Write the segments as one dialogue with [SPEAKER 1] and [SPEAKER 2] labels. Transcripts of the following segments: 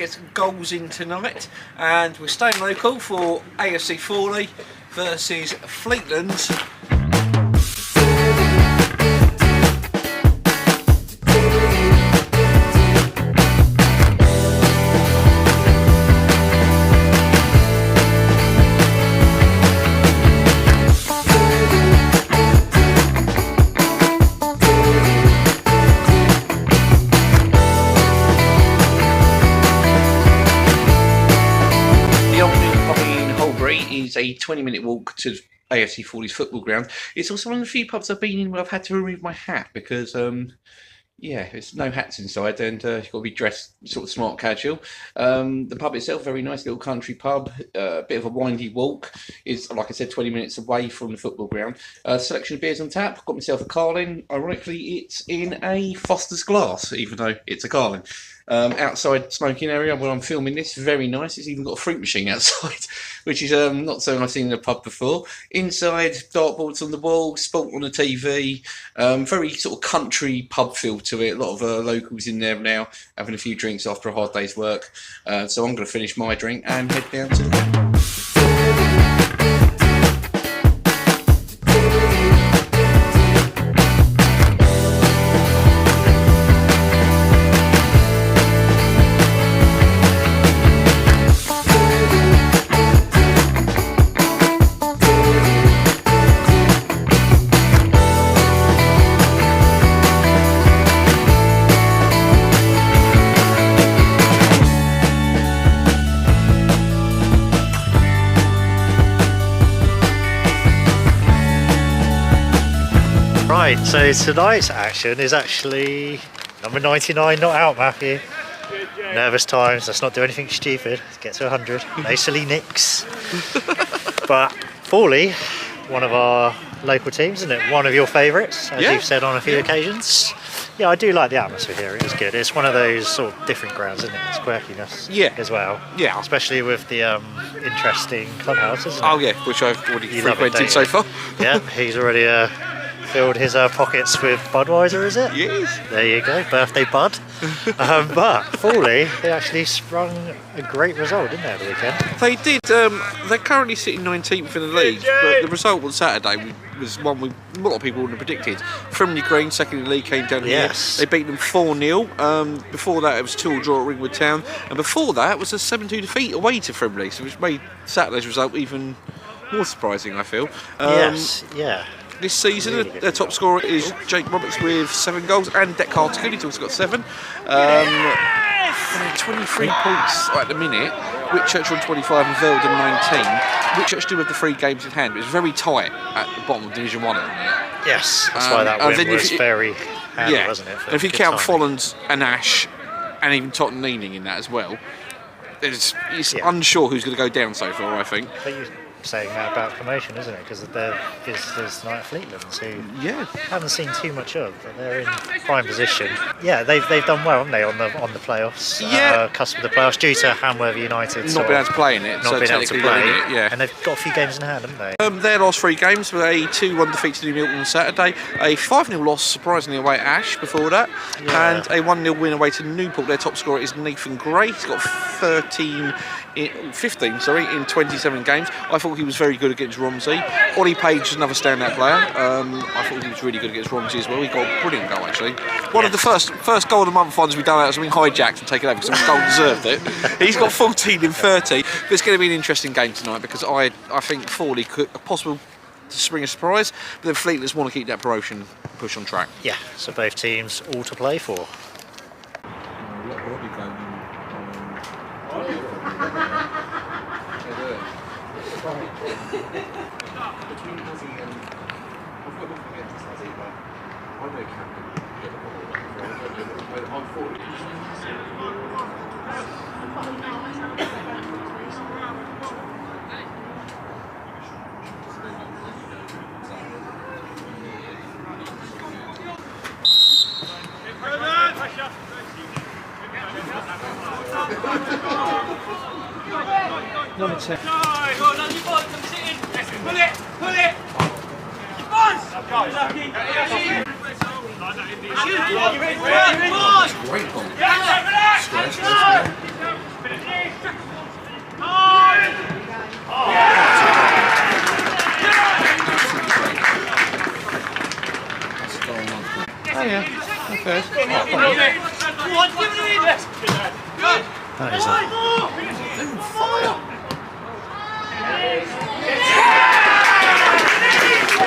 [SPEAKER 1] get some goals in tonight, and we're staying local for AFC Fawley versus Fleetlands. Is a 20-minute walk to AFC Fawley's football ground. It's also one of the few pubs I've been in where I've had to remove my hat because, yeah, there's no hats inside, and you've got to be dressed sort of smart casual. The pub itself, very nice little country pub, a bit of a windy walk. Is, like I said, 20 minutes away from the football ground. Selection of beers on tap. Got myself a Carling. Ironically, it's in a Foster's glass, even though it's a Carling. Outside smoking area where I'm filming this, very nice. It's even got a fruit machine outside, which is not something I've seen in a pub before. Inside, dartboards on the wall, sport on the TV, very sort of country pub feel to it. A lot of locals in there now, having a few drinks after a hard day's work. So I'm going to finish my drink and head down to the ground.
[SPEAKER 2] Right, so tonight's action is actually number 99 not out, Matthew. Nervous times, let's not do anything stupid. Let's get to 100. No silly nicks. But Fawley, one of our local teams, isn't it? One of your favourites, as you've said on a few occasions. Yeah, I do like the atmosphere here. It was good. It's one of those sort of different grounds, isn't it? It's quirkiness as well.
[SPEAKER 1] Yeah.
[SPEAKER 2] Especially with the interesting clubhouse, isn't it?
[SPEAKER 1] Oh, yeah, which I've already frequented so far.
[SPEAKER 2] Yeah, he's already filled his pockets with Budweiser, is it?
[SPEAKER 1] Yes.
[SPEAKER 2] There you go, birthday bud. But Fawley, they actually sprung a great result, didn't they, at the weekend?
[SPEAKER 1] They did. They're currently sitting 19th in the league, but the result on Saturday was one a lot of people wouldn't have predicted. Frimley Green, second in the league, came down here. They beat them 4-0. Before that, it was 2-2 draw at Ringwood Town, and before that, it was a 7-2 defeat away to Frimley, so which made Saturday's result even more surprising, I feel. This season, really their top scorer is Jake Roberts with 7 goals, and Deck Hartigan, he's also got 7. 23 points at the minute. Whitchurch on 25 and Velden 19. Whitchurch do have the 3 games in hand. It was very tight at the bottom of Division 1 at the minute.
[SPEAKER 2] Yes, that's why that win was very handy, wasn't it?
[SPEAKER 1] And if you count Follands and Ash, and even Tottenham leaning in that as well, it's unsure who's going to go down so far, I think.
[SPEAKER 2] Saying that about promotion, isn't it? Because they're visitors tonight at Fleetlands, who haven't seen too much of, but they're in prime position. Yeah, they've done well, haven't they, on the playoffs? Cusp of the playoffs due to Hamworth United
[SPEAKER 1] not being able to play in it.
[SPEAKER 2] Not being able to play, and they've got a few games in hand, haven't they?
[SPEAKER 1] Their last 3 games were a 2-1 defeat to New Milton on Saturday, a 5-0 loss surprisingly away at Ash before that, and a 1-0 win away to Newport. Their top scorer is Nathan Gray. He's got 15 in 27 games. I thought he was very good against Romsey. Ollie Page is another standout player. I thought he was really good against Romsey as well. He got a brilliant goal, actually. One of the first goal of the month ones we've done out has been hijacked and taken over because the goal deserved it. He's got 14 in 30. But it's going to be an interesting game tonight because I think Fawley could possible to spring a surprise, but then Fleetlands want to keep that promotion push on track.
[SPEAKER 2] Yeah, so both teams all to play for.
[SPEAKER 1] Between Ozzy and I've got nothing against Ozzy, but I know Cam can get the ball. I'm 40. Number 10. Pull it! Pull it! Great ball.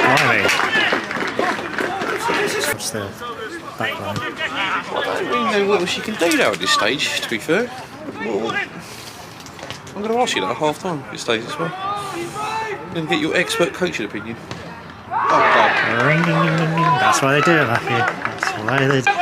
[SPEAKER 2] Blimey. What's the back line?
[SPEAKER 1] I don't really know what else you can do now at this stage, to be fair. Well, I'm going to ask you that at half time at this stage as well. And get your expert coaching opinion. Oh,
[SPEAKER 2] Ring, ding, ding, ding, ding. That's why they do it, Matthew. That's why they do it.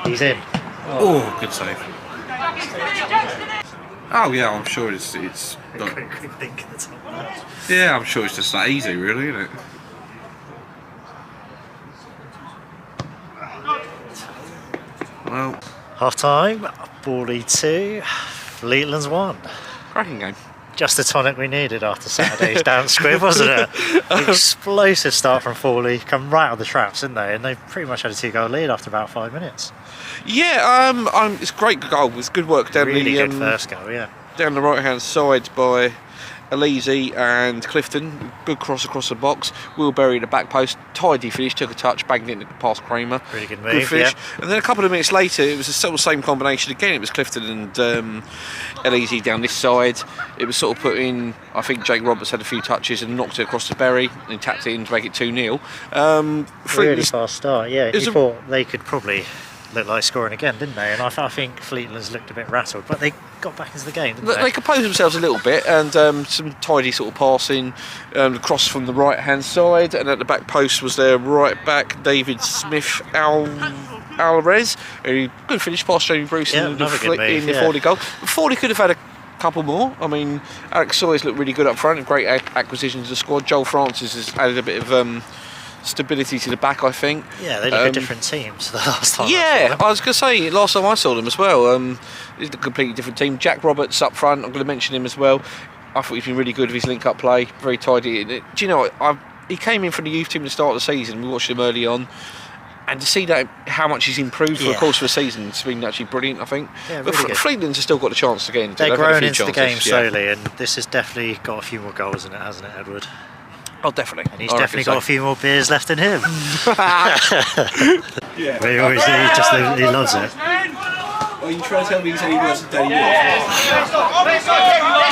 [SPEAKER 2] He's in.
[SPEAKER 1] Oh, good save. Oh yeah, I'm sure it's not, yeah, I'm sure it's just that easy, really, isn't it? Well,
[SPEAKER 2] Half time, Fawley 2, Fleetlands 1.
[SPEAKER 1] cracking game.
[SPEAKER 2] Just the tonic we needed after Saturday's damn squib, wasn't it? Explosive start from Fawley, come right out of the traps, didn't they? And they pretty much had a 2-goal lead after about 5 minutes.
[SPEAKER 1] Yeah, it's a great goal. It's good work down
[SPEAKER 2] Really
[SPEAKER 1] the
[SPEAKER 2] good first goal, yeah.
[SPEAKER 1] down the right hand side by Elise and Clifton. Good cross across the box. Will Berry at the back post. Tidy finish, took a touch, banged it past Kramer.
[SPEAKER 2] Really good
[SPEAKER 1] Good
[SPEAKER 2] move,
[SPEAKER 1] finish.
[SPEAKER 2] yeah.
[SPEAKER 1] And then a couple of minutes later, it was the same combination again. It was Clifton and Elise down this side. It was sort of put in. I think Jake Roberts had a few touches and knocked it across to Berry and tapped it in to make it 2-0.
[SPEAKER 2] Really fast start, yeah. You
[SPEAKER 1] a-
[SPEAKER 2] thought they could probably look like scoring again, didn't they? And I think Fleetlands looked a bit rattled, but they got back into the game, didn't
[SPEAKER 1] They composed themselves a little bit, and some tidy sort of passing, cross from the right hand side, and at the back post was their right back David Smith Alvarez. A good finish past Jamie Bruce
[SPEAKER 2] Yeah,
[SPEAKER 1] in the
[SPEAKER 2] another good move,
[SPEAKER 1] the
[SPEAKER 2] yeah.
[SPEAKER 1] Fawley goal. Fawley could have had a couple more. I mean, Alex Sawyers looked really good up front, a great acquisition to the squad. Joel Francis has added a bit of stability to the back, I think.
[SPEAKER 2] Yeah, they look a different team to the last time.
[SPEAKER 1] Yeah, I was going to say, last time I saw them as well, it's a completely different team. Jack Roberts up front, I'm going to mention him as well. I thought he's been really good with his link-up play, very tidy. Do you know what? He came in from the youth team at the start of the season, we watched him early on, and to see that how much he's improved for the course of the season, it's been actually brilliant, I think.
[SPEAKER 2] Yeah,
[SPEAKER 1] but
[SPEAKER 2] really good.
[SPEAKER 1] Fleetlands has still got a chance again.
[SPEAKER 2] They're growing into the game
[SPEAKER 1] chances,
[SPEAKER 2] slowly, and this has definitely got a few more goals in it, hasn't it, Edward?
[SPEAKER 1] Oh, definitely.
[SPEAKER 2] And he's definitely got a few more beers left in him.
[SPEAKER 1] Yeah.
[SPEAKER 2] But he always he loves it.
[SPEAKER 1] Well, you try to tell me he said he works at Daily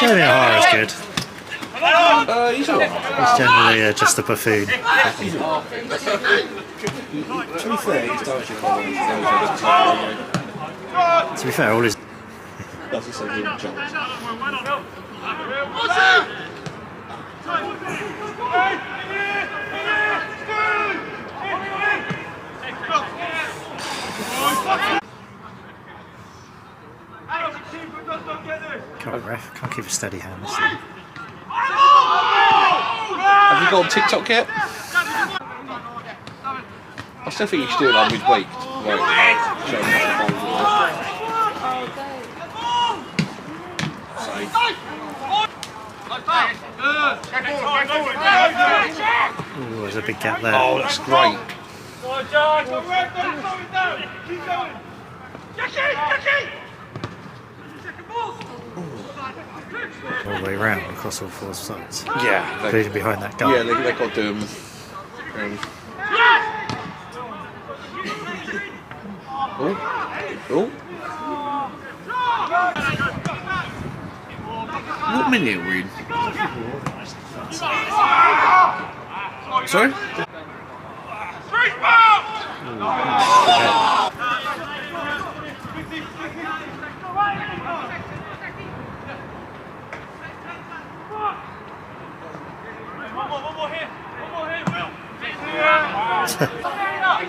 [SPEAKER 2] Jeremy O'Hara's good.
[SPEAKER 1] He's alright.
[SPEAKER 2] He's generally just a buffoon.
[SPEAKER 1] To be fair, he's direction
[SPEAKER 2] To be fair, all his
[SPEAKER 1] That's the same job.
[SPEAKER 2] can't keep a steady hand this thing.
[SPEAKER 1] Have you got on TikTok yet? I still think you should do it like midweek.
[SPEAKER 2] Ooh, there's a big gap there.
[SPEAKER 1] Oh, that's great.
[SPEAKER 2] All the way round across all four sides.
[SPEAKER 1] Yeah,
[SPEAKER 2] Including behind that guy.
[SPEAKER 1] yeah, they got to do them. Oh. What minute are we in? Sorry?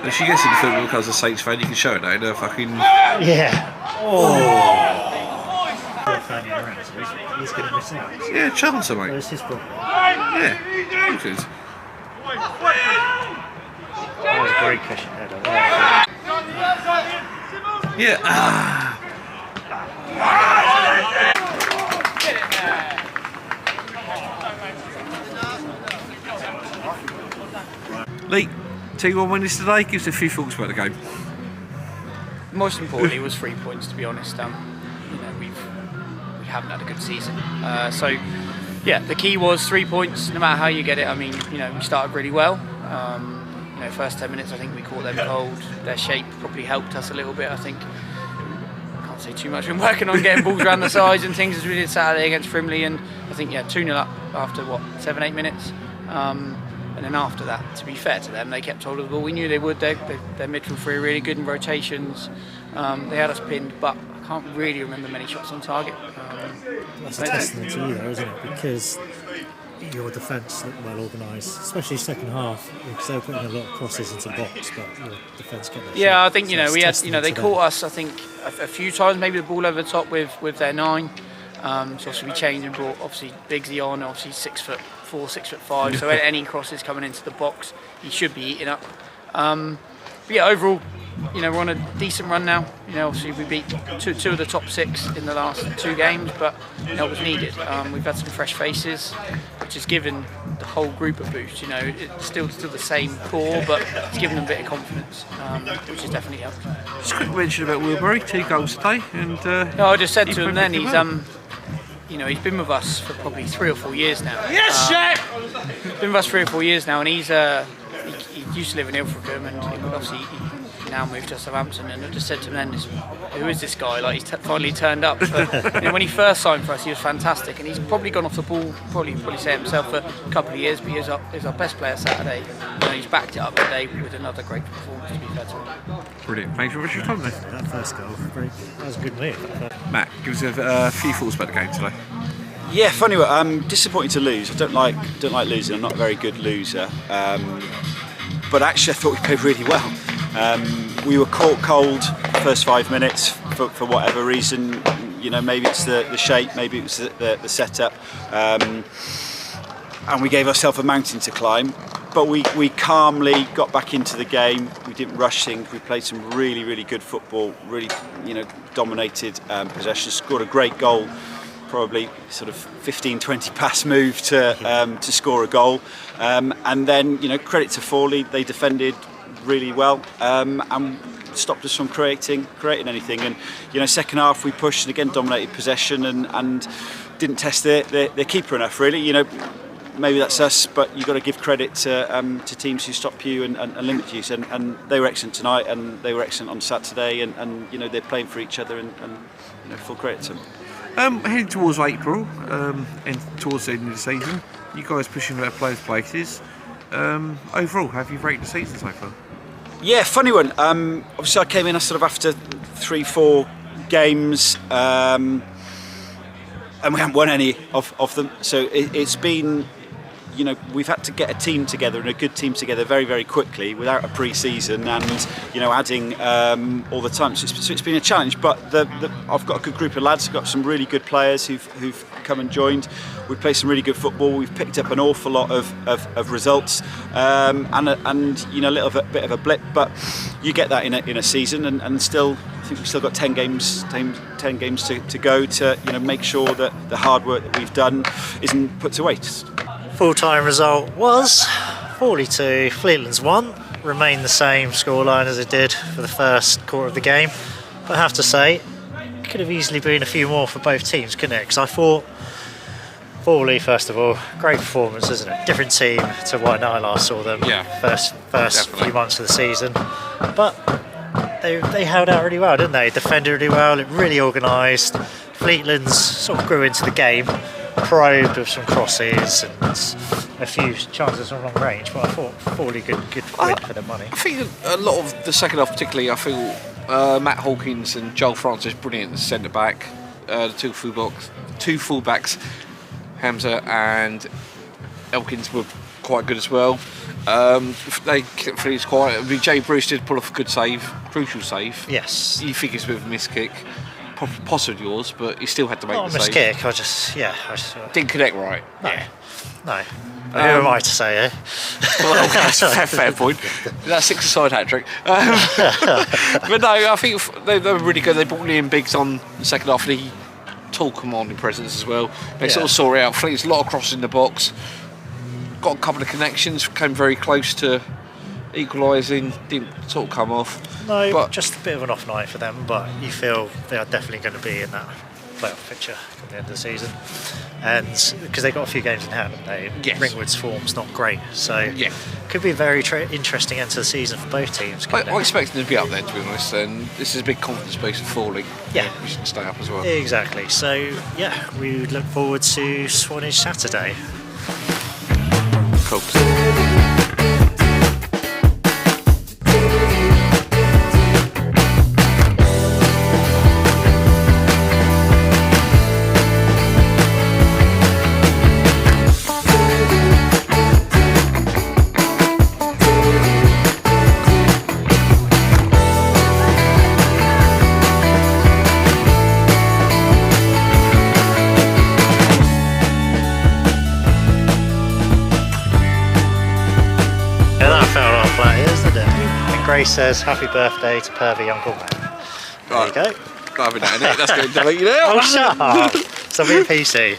[SPEAKER 1] If she gets into football because of Saints fan, you can show it now. No fucking.
[SPEAKER 2] Yeah. Oh. He's going to miss out.
[SPEAKER 1] Yeah, chance, mate.
[SPEAKER 2] Where's his ball?
[SPEAKER 1] Yeah, good.
[SPEAKER 2] That was a great cushion header.
[SPEAKER 1] Yeah. Lee, 2-1 winners today. Give us a few thoughts about the game.
[SPEAKER 3] Most importantly was 3 points, to be honest. We haven't had a good season. So yeah, the key was 3 points, no matter how you get it. I mean, we started really well. First 10 minutes, I think we caught them cold. Their shape probably helped us a little bit, I think. Can't say too much. We've been working on getting balls around the sides and things as we did Saturday against Frimley, and I think 2-0 up after 7-8 minutes. And then after that, to be fair to them, they kept hold of the ball. We knew they would. Their midfield three are really good in rotations. They had us pinned, but I can't really remember many shots on target.
[SPEAKER 4] That's a testament to you, though, isn't it? Because your defence looked well organised, especially second half, because they were putting a lot of crosses into the box, but your defence got that.
[SPEAKER 3] Yeah, I think we had. They caught us. I think a few times, maybe the ball over the top with their 9. So obviously we changed and brought obviously Biggsy on, obviously 6'4", 6'5", so any crosses coming into the box he should be eating up. But yeah, overall, we're on a decent run now. Obviously we beat two of the top 6 in the last 2 games, but it was needed. We've had some fresh faces, which has given the whole group a boost. It's still the same core, but it's given them a bit of confidence, which has definitely helped.
[SPEAKER 1] Just a quick mention about Wilbury, 2 goals today, and
[SPEAKER 3] no, I just said to him then he's he's been with us for probably 3 or 4 years now.
[SPEAKER 1] Yes, chef!
[SPEAKER 3] He's been with us 3 or 4 years now, and he used to live in Ilfracombe, and obviously he now moved to Southampton. And I just said to him then, who is this guy? Like, he's finally turned up. But, when he first signed for us, he was fantastic, and he's probably gone off the ball, probably say it himself, for a couple of years. But he was our best player Saturday. He's backed it up today with another great performance, to be fair to him.
[SPEAKER 1] Brilliant. Thanks very much for your time, then.
[SPEAKER 4] That first goal, that was a good move.
[SPEAKER 1] Matt, give us a few thoughts about the game today.
[SPEAKER 5] Yeah, funny. I'm disappointed to lose. I don't like losing. I'm not a very good loser. But actually, I thought we played really well. We were caught cold first 5 minutes for whatever reason. Maybe it's the shape, maybe it was the setup, and we gave ourselves a mountain to climb. But we calmly got back into the game. We didn't rush things. We played some really, really good football. Really, dominated possession. Scored a great goal. Probably sort of 15-20 pass move to score a goal. And then credit to Fawley. They defended really well and stopped us from creating anything. And second half we pushed and again dominated possession and didn't test their keeper enough. Really, maybe that's us, but you've got to give credit to teams who stop you and limit you. And they were excellent tonight, and they were excellent on Saturday, and they're playing for each other, and full credit to them.
[SPEAKER 1] Heading towards April and towards the end of the season, you guys pushing about players' places. Overall, how have you rated the season so far?
[SPEAKER 5] Yeah, funny one. Obviously, I came in sort of after 3-4 games, and we haven't won any of them. So it's been, we've had to get a team together and a good team together very, very quickly without a pre-season and adding all the time. So it's been a challenge. But I've got a good group of lads. I've got some really good players who've come and joined. We've played some really good football. We've picked up an awful lot of results and a little bit of a blip. But you get that in a season, and still. I think we've still got 10 games to go to make sure that the hard work that we've done isn't put to waste.
[SPEAKER 2] Full-time result was Fawley 2, Fleetlands 1. Remained the same scoreline as it did for the first quarter of the game. But I have to say, it could have easily been a few more for both teams, couldn't it? Because I thought Fawley, first of all, great performance, isn't it? Different team to when I last saw them.
[SPEAKER 1] Yeah,
[SPEAKER 2] first
[SPEAKER 1] definitely.
[SPEAKER 2] few months of the season. But they held out really well, didn't they? Defended really well, really organised. Fleetlands sort of grew into the game, probed with some crosses and a few chances from long range, but I thought Fawley good win for the money.
[SPEAKER 1] I think a lot of the second half, particularly, I feel Matt Hawkins and Joel Francis brilliant at centre back. The two fullbacks, Hamza and Elkins, were quite good as well. They kept things quiet. I mean, Jay Bruce did pull off a good save, crucial save.
[SPEAKER 2] Yes.
[SPEAKER 1] You think it's with a missed kick, possibly yours, but he still had to make
[SPEAKER 2] Not a
[SPEAKER 1] the
[SPEAKER 2] missed
[SPEAKER 1] save.
[SPEAKER 2] kick, I just
[SPEAKER 1] Didn't connect right.
[SPEAKER 2] no. Who am I to say, eh?
[SPEAKER 1] Well, that's a fair point. That's 6-a-side hat trick. But no, I think they were really good. They brought Liam Biggs on the second half, and he tall commanding presence as well. They sort of saw it out. Fleet's a lot of crosses in the box. Got a couple of connections, came very close to equalising, didn't sort of come off.
[SPEAKER 2] No,
[SPEAKER 1] but
[SPEAKER 2] just a bit of an off night for them, but you feel they are definitely going to be in that playoff picture at the end of the season. And because they've got a few games in hand, haven't they?
[SPEAKER 1] Yes.
[SPEAKER 2] Ringwood's form's not great, so
[SPEAKER 1] Yeah.
[SPEAKER 2] could be a very interesting end to the season for both teams.
[SPEAKER 1] I expect them to be up there, to be honest, and this is a big confidence boost for Fawley.
[SPEAKER 2] Yeah.
[SPEAKER 1] We should stay up as well.
[SPEAKER 2] Exactly. So yeah, we would look forward to Swanage Saturday.
[SPEAKER 1] Cool.
[SPEAKER 2] Grace says happy birthday to pervy Uncle Matt. There you go.
[SPEAKER 1] That's going to delete you now.
[SPEAKER 2] Oh, shut up. Stop being PC.